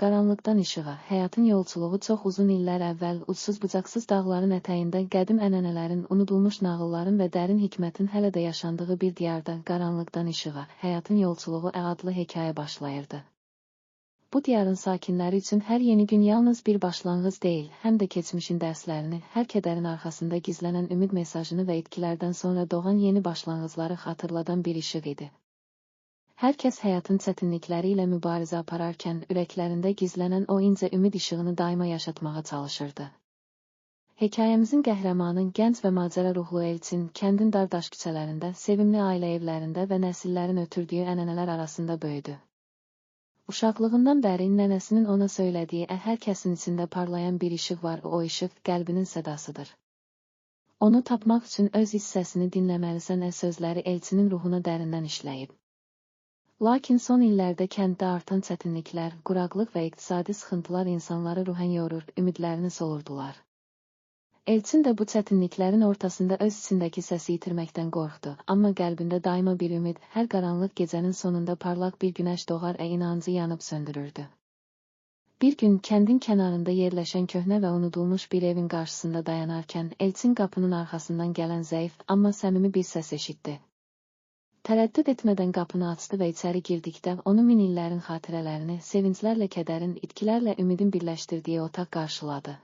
qaranlıqdan işığa, həyatın yolçuluğu çox uzun illər əvvəl ucsuz-bucaqsız dağların ətəyində qədim ənənələrin, unudulmuş nağılların və dərin hikmətin hələ də yaşandığı bir diyarda qaranlıqdan işığa, həyatın yolçuluğu adlı hekayə başlayırdı. Bu diyarın sakinləri üçün hər yeni gün yalnız bir başlanğıc deyil, həm də keçmişin dərslərini, hər kədərin arxasında gizlənən ümid mesajını və itkilərdən sonra doğan yeni başlanğıcları xatırladan bir işıq idi. Hər kəs həyatın çətinlikləri ilə mübarizə apararkən, ürəklərində gizlənən o incə ümid işığını daima yaşatmağa çalışırdı. Hekayəmizin qəhrəmanı gənc və macəra ruhlu Elçin, kəndin dar daş küçələrində, sevimli ailə evlərində və nəsillərin ötürdüyü ənənələr arasında böyüdü. Uşaqlığından bəri nənəsinin ona söylədiyi hər kəsin içində parlayan bir işıq var, o işıq qəlbinin sədasıdır. Onu tapmaq üçün öz hissəsini dinləməlisən sözləri Elçinin ruhuna dərindən işləyib. Lakin son illərdə kənddə artan çətinliklər, quraqlıq və iqtisadi sıxıntılar insanları ruhən yorur, ümidlərini solurdular. Elçin də bu çətinliklərin ortasında öz içindəki səsi itirməkdən qorxdu, amma qəlbində daima bir ümid, hər qaranlıq gecənin sonunda parlaq bir günəş doğar inancı yanıb söndürürdü. Bir gün kəndin kənarında yerləşən köhnə və unudulmuş bir evin qarşısında dayanarkən, Elçin qapının arxasından gələn zəif, amma səmimi bir səs eşitdi. Tərəddüd etmədən qapını açdı və içəri girdikdə onu min illərin xatirələrini, sevinclərlə kədərin, itkilərlə ümidin birləşdirdiyi otaq qarşıladı.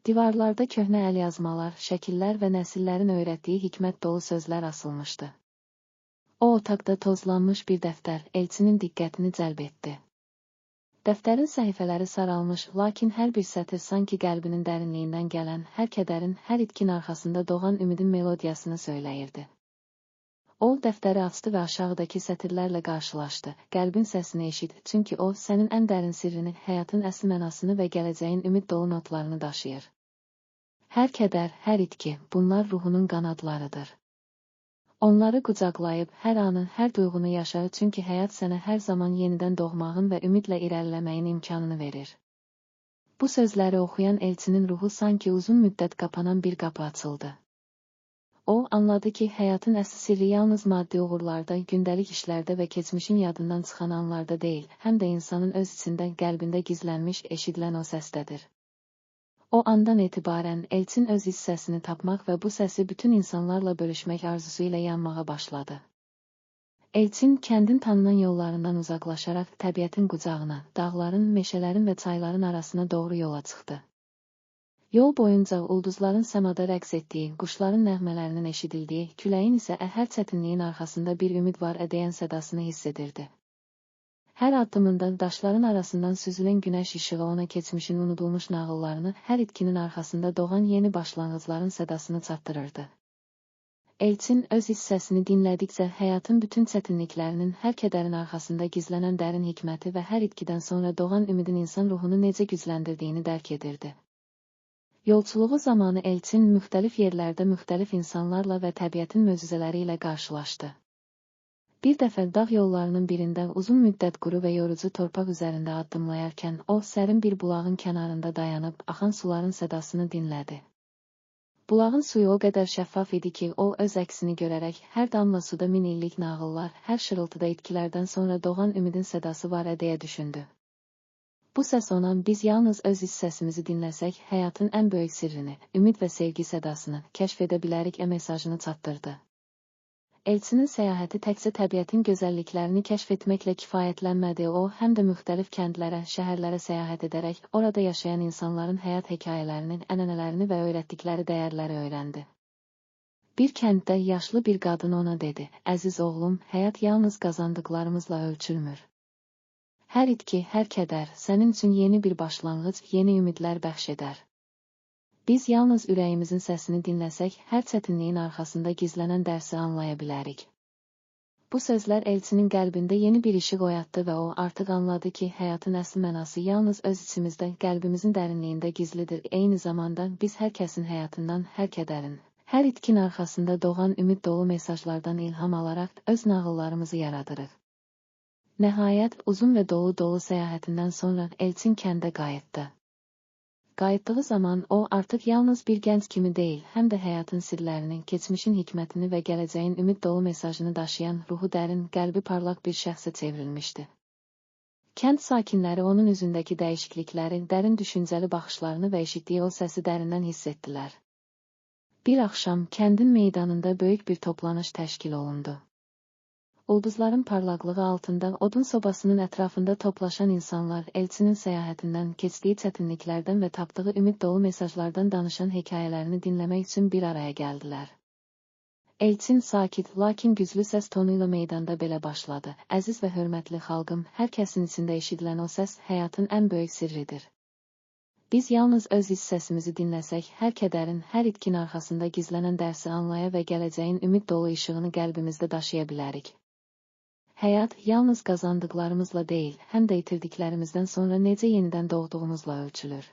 Divarlarda köhnə əlyazmalar, şəkillər və nəsillərin öyrətdiyi hikmət dolu sözlər asılmışdı. O otaqda tozlanmış bir dəftər Elçinin diqqətini cəlb etdi. Dəftərin səhifələri saralmış, lakin hər bir sətir sanki qəlbinin dərinliyindən gələn, hər kədərin, hər itkin arxasında doğan ümidin melodiyasını söyləyirdi. O, dəftəri açdı və aşağıdakı sətirlərlə qarşılaşdı. Qəlbin səsini eşit, çünki o, sənin ən dərin sirrini, həyatın əsl mənasını və gələcəyin ümid dolu notlarını daşıyır. Hər kədər, hər itki, bunlar ruhunun qanadlarıdır. Onları qucaqlayıb, hər anı, hər duyğunu yaşa, çünki həyat sənə hər zaman yenidən doğmağın və ümidlə irəliləməyin imkanını verir. Bu sözləri oxuyan Elçinin ruhu sanki uzun müddət qapanan bir qapı açıldı. O, anladı ki, həyatın əsl sirri yalnız maddi uğurlarda, gündəlik işlərdə və keçmişin yadından çıxan anlarda deyil, həm də insanın öz içində, qəlbində gizlənmiş, eşidilən o səsdədir. O andan etibarən Elçin öz hissəsini tapmaq və bu səsi bütün insanlarla bölüşmək arzusu ilə yanmağa başladı. Elçin, kəndin tanınan yollarından uzaqlaşaraq təbiətin qucağına, dağların, meşələrin və çayların arasına doğru yola çıxdı. Yol boyunca ulduzların səmada rəqs etdiyi, quşların nəğmələrinin eşidildiyi, küləyin isə hər çətinliyin arxasında bir ümid var deyən sədasını hiss edirdi. Hər addımında daşların arasından süzülən günəş işığı ona keçmişin unudulmuş nağıllarını, hər itkinin arxasında doğan yeni başlanğıcların sədasını çatdırırdı. Elçin öz hissəsini dinlədikcə həyatın bütün çətinliklərinin, hər kədərin arxasında gizlənən dərin hikməti və hər itkidən sonra doğan ümidin insan ruhunu necə gücləndirdiyini dərk edirdi. Yolçuluğu zamanı Elçin müxtəlif yerlərdə müxtəlif insanlarla və təbiətin möcüzələri ilə qarşılaşdı. Bir dəfə dağ yollarının birində uzun müddət quru və yorucu torpaq üzərində addımlayarkən, o, sərin bir bulağın kənarında dayanıb, axan suların sədasını dinlədi. Bulağın suyu o qədər şəffaf idi ki, o, öz əksini görərək, hər damla suda min illik nağıllar, hər şırıltıda itkilərdən sonra doğan ümidin sədası var deyə düşündü. Bu səs ona, biz yalnız öz hissəsimizi dinləsək, həyatın ən böyük sirrini, ümid və sevgi sədasını kəşf edə bilərik mesajını çatdırdı. Elçinin səyahəti təkcə təbiətin gözəlliklərini kəşf etməklə kifayətlənmədi, o, həm də müxtəlif kəndlərə, şəhərlərə səyahət edərək, orada yaşayan insanların həyat hekayələrini, ənənələrini və öyrətdikləri dəyərləri öyrəndi. Bir kənddə yaşlı bir qadın ona dedi, əziz oğlum, həyat yalnız qazandıqlarımızla ölçülmür. Hər itki, hər kədər, sənin üçün yeni bir başlanğıc, yeni ümidlər bəxş edər. Biz yalnız ürəyimizin səsini dinləsək, hər çətinliyin arxasında gizlənən dərsi anlaya bilərik. Bu sözlər Elçinin qəlbində yeni bir işıq oyatdı və o artıq anladı ki, həyatın əsl mənası yalnız öz içimizdə, qəlbimizin dərinliyində gizlidir. Eyni zamanda biz hər kəsin həyatından, hər kədərin, hər itkin arxasında doğan ümid dolu mesajlardan ilham alaraq öz nağıllarımızı yaradırıq. Nəhayət, uzun və dolu səyahətindən sonra Elçin kəndə qayıtdı. Qayıtdığı zaman o, artıq yalnız bir gənc kimi deyil, həm də həyatın sirlərini, keçmişin hikmətini və gələcəyin ümid dolu mesajını daşıyan, ruhu dərin, qəlbi parlaq bir şəxsə çevrilmişdi. Kənd sakinləri onun üzündəki dəyişiklikləri, dərin düşüncəli baxışlarını və eşitdiyi o səsi dərindən hiss etdilər. Bir axşam kəndin meydanında böyük bir toplanış təşkil olundu. Ulduzların parlaqlığı altında odun sobasının ətrafında toplaşan insanlar elçinin səyahətindən, keçdiyi çətinliklərdən və tapdığı ümid dolu mesajlardan danışan hekayələrini dinləmək üçün bir araya gəldilər. Elçin sakit, lakin güclü səs tonuyla meydanda belə başladı. Əziz və hörmətli xalqım, hər kəsin içində eşidilən o səs həyatın ən böyük sirridir. Biz yalnız öz iç səsimizi dinləsək, hər kədərin, hər itkin arxasında gizlənən dərsi anlaya və gələcəyin ümid dolu işığını qəlbimizdə daşıya bilərik. Həyat yalnız qazandıqlarımızla deyil, həm də itirdiklərimizdən sonra necə yenidən doğduğumuzla ölçülür.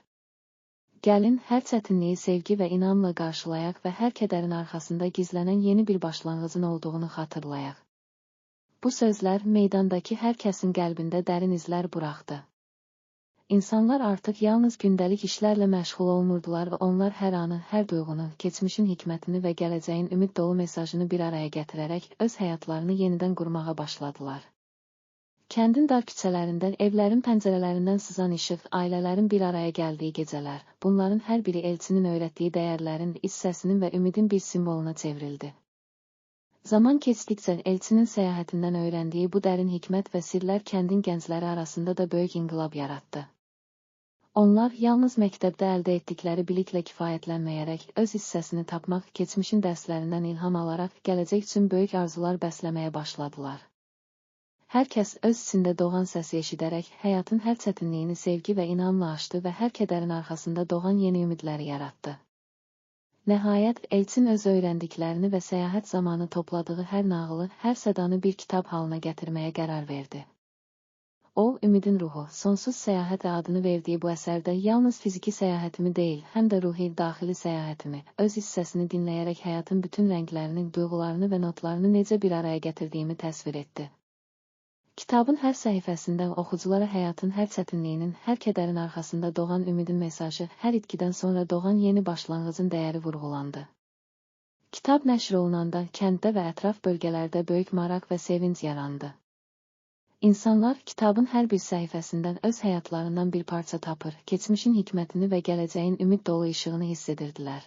Gəlin, hər çətinliyi sevgi və inamla qarşılayaq və hər kədərin arxasında gizlənən yeni bir başlanğıcın olduğunu xatırlayaq. Bu sözlər meydandakı hər kəsin qəlbində dərin izlər buraxdı. İnsanlar artıq yalnız gündəlik işlərlə məşğul olmurdular və onlar hər anı, hər duyğunu, keçmişin hikmətini və gələcəyin ümid dolu mesajını bir araya gətirərək öz həyatlarını yenidən qurmağa başladılar. Kəndin dar küçələrindən, evlərin pəncərələrindən sızan işıq, ailələrin bir araya gəldiyi gecələr, bunların hər biri elçinin öyrətdiyi dəyərlərin, iç səsinin və ümidin bir simvoluna çevrildi. Zaman keçdikcə elçinin səyahətindən öyrəndiyi bu dərin hikmət və sirlər kəndin gəncləri arasında da böyük inqilab yaratdı. Onlar yalnız məktəbdə əldə etdikləri biliklə kifayətlənməyərək, öz hissəsini tapmaq, keçmişin dərslərindən ilham alaraq, gələcək üçün böyük arzular bəsləməyə başladılar. Hər kəs öz içində doğan səsi eşidərək, həyatın hər çətinliyini sevgi və inamla aşdı və hər kədərin arxasında doğan yeni ümidləri yaratdı. Nəhayət, elçin öz öyrəndiklərini və səyahət zamanı topladığı hər nağılı, hər sədanı bir kitab halına gətirməyə qərar verdi. O, Ümidin Ruhu, Sonsuz Səyahət adını verdiyi bu əsərdə yalnız fiziki səyahətimi deyil, həm də ruhi, daxili səyahətimi, öz hissəsini dinləyərək həyatın bütün rənglərini, duyğularını və notlarını necə bir araya gətirdiyimi təsvir etdi. Kitabın hər səhifəsində oxuculara həyatın hər çətinliyinin, hər kədərin arxasında doğan ümidin mesajı, hər itkidən sonra doğan yeni başlanğıcın dəyəri vurğulandı. Kitab nəşr olunanda kənddə və ətraf bölgələrdə böyük maraq və sevinc yarandı. İnsanlar kitabın hər bir səhifəsindən öz həyatlarından bir parça tapır, keçmişin hikmətini və gələcəyin ümid dolu işığını hiss edirdilər.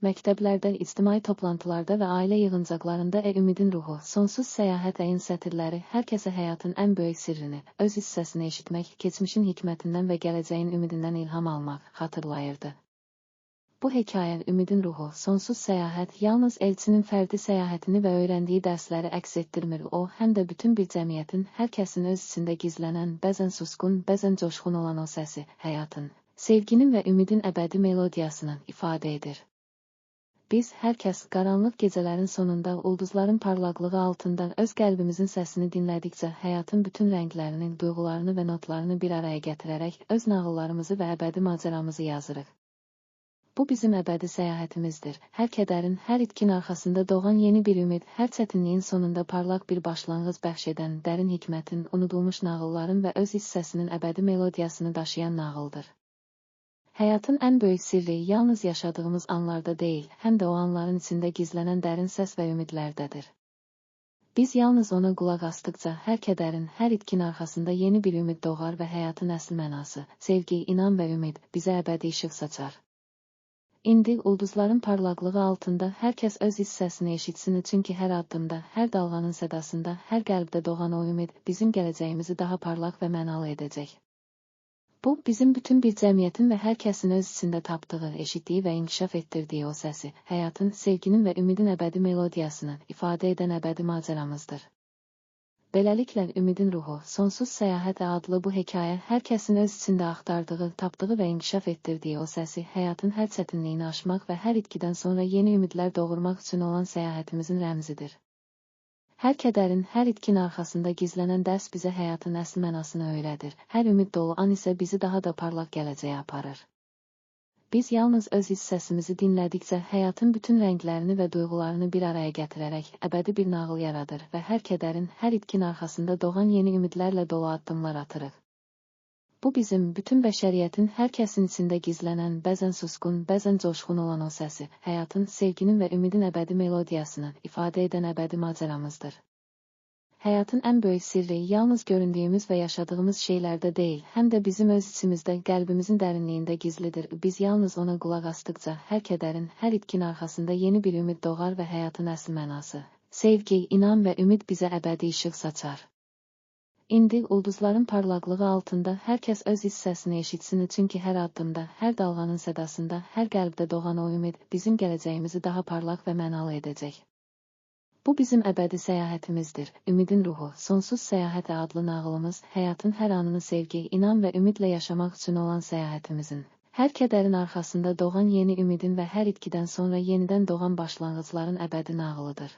Məktəblərdə, ictimai toplantılarda və ailə yığıncaqlarında Ümidin Ruhu, Sonsuz Səyahət sətirləri hər kəsə həyatın ən böyük sirrini, öz hissəsini eşitmək, keçmişin hikmətindən və gələcəyin ümidindən ilham almaq xatırlayırdı. Bu hekayə Ümidin Ruhu, Sonsuz Səyahət yalnız elçinin fərdi səyahətini və öyrəndiyi dərsləri əks etdirmir, o, həm də bütün bir cəmiyyətin, hər kəsin öz içində gizlənən, bəzən susqun, bəzən coşqun olan o səsi, həyatın, sevginin və ümidin əbədi melodiyasını ifadə edir. Biz, hər kəs, qaranlıq gecələrin sonunda, ulduzların parlaqlığı altında öz qəlbimizin səsini dinlədikcə, həyatın bütün rənglərini, duyğularını və notlarını bir araya gətirərək, öz nağıllarımızı və əbədi macəramızı yazırıq. Bu bizim əbədi səyahətimizdir. Hər kədərin, hər itkin arxasında doğan yeni bir ümid, hər çətinliyin sonunda parlaq bir başlanğıc bəxş edən, dərin hikmətin, unudulmuş nağılların və öz hissəsinin əbədi melodiyasını daşıyan nağıldır. Həyatın ən böyük sirri yalnız yaşadığımız anlarda deyil, həm də o anların içində gizlənən dərin səs və ümidlərdədir. Biz yalnız ona qulaq asdıqca, hər kədərin, hər itkin arxasında yeni bir ümid doğar və həyatın əsl mənası, sevgi, inam və ümid bizə əbədi işıq saçar. İndi ulduzların parlaqlığı altında hər kəs öz hissəsini eşitsin, çünki hər addımda, hər dalğanın sədasında, hər qəlbdə doğan o ümid bizim gələcəyimizi daha parlaq və mənalı edəcək. Bu, bizim bütün bir cəmiyyətin və hər kəsin öz içində tapdığı, eşitdiyi və inkişaf etdirdiyi o səsi, həyatın, sevginin və ümidin əbədi melodiyasını ifadə edən əbədi macəramızdır. Beləliklə, Ümidin Ruhu, Sonsuz Səyahət adlı bu hekayə hər kəsin öz içində axtardığı, tapdığı və inkişaf etdirdiyi o səsi, həyatın hər çətinliyini aşmaq və hər itkidən sonra yeni ümidlər doğurmaq üçün olan səyahətimizin rəmzidir. Hər kədərin, hər itkin arxasında gizlənən dərs bizə həyatın əsl mənasını öyrədir. Hər ümid dolu an isə bizi daha da parlaq gələcəyə aparır. Biz yalnız öz hissəsimizi dinlədikcə həyatın bütün rənglərini və duyğularını bir araya gətirərək əbədi bir nağıl yaradır və hər kədərin, hər itkin arxasında doğan yeni ümidlərlə dolu addımlar atırıq. Bu bizim, bütün bəşəriyyətin hər kəsin içində gizlənən, bəzən susqun, bəzən coşqun olan o səsi, həyatın, sevginin və ümidin əbədi melodiyasını ifadə edən əbədi macəramızdır. Həyatın ən böyük sirri yalnız göründüyümüz və yaşadığımız şeylərdə deyil, həm də bizim öz içimizdə, qəlbimizin dərinliyində gizlidir. Biz yalnız ona qulaq asdıqca hər kədərin, hər itkin arxasında yeni bir ümid doğar və həyatın əsl mənası, sevgi, inan və ümid bizə əbədi işıq saçar. İndi ulduzların parlaqlığı altında hər kəs öz hissəsini eşitsin, çünki hər addımda, hər dalğanın sədasında, hər qəlbdə doğan o ümid bizim gələcəyimizi daha parlaq və mənalı edəcək. Bu bizim əbədi səyahətimizdir. Ümidin ruhu, Sonsuz Səyahət adlı nağılımız, həyatın hər anını sevgi, inan və ümidlə yaşamaq üçün olan səyahətimizin, hər kədərin arxasında doğan yeni ümidin və hər itkidən sonra yenidən doğan başlanğıcların əbədi nağılıdır.